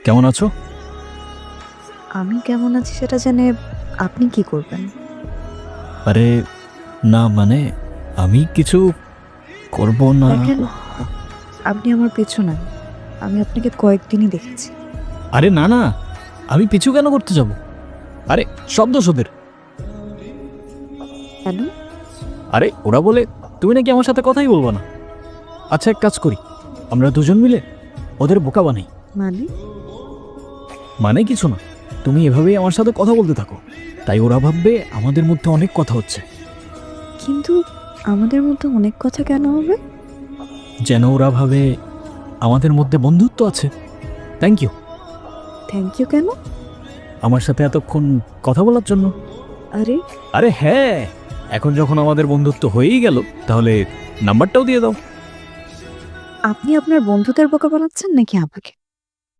কেমন আছো? আমি কেমন আছি সেটা জেনে আপনি কি করবেন? আরে না, মানে আমি কিছু করব না। দেখেন, আপনি আমার পিছু নেন। আমি আপনাকে কয়েকদিনই দেখেছি। আরে না না, আমি পিছু কেন করতে যাব? আরে সব দোষ ওদের। কেন? আরে ওরা বলে তুমি নাকি আমার সাথে কথাই বলবো না। আচ্ছা, এক কাজ করি, আমরা দুজন মিলে ওদের বোকা বানাই। মানে? মানে কিছু না, তুমি এভাবেই আমার সাথে কথা বলতে থাকো, তাই ওরা ভাববে আমাদের মধ্যে অনেক কথা হচ্ছে। কিন্তু আমাদের মধ্যে অনেক কথা কেন হবে? যেন ওরা ভাবে আমাদের মধ্যে বন্ধুত্ব আছে। থ্যাংক ইউ থ্যাংক ইউ কেন? আমার সাথে এতক্ষণ কথা বলার জন্য। আরে আরে হ্যাঁ, এখন যখন আমাদের বন্ধুত্ব হয়েই গেল, তাহলে নাম্বারটাও দিয়ে দাও। আপনি আপনার বন্ধুদের বোকা বানাচ্ছেন নাকি আমাকে?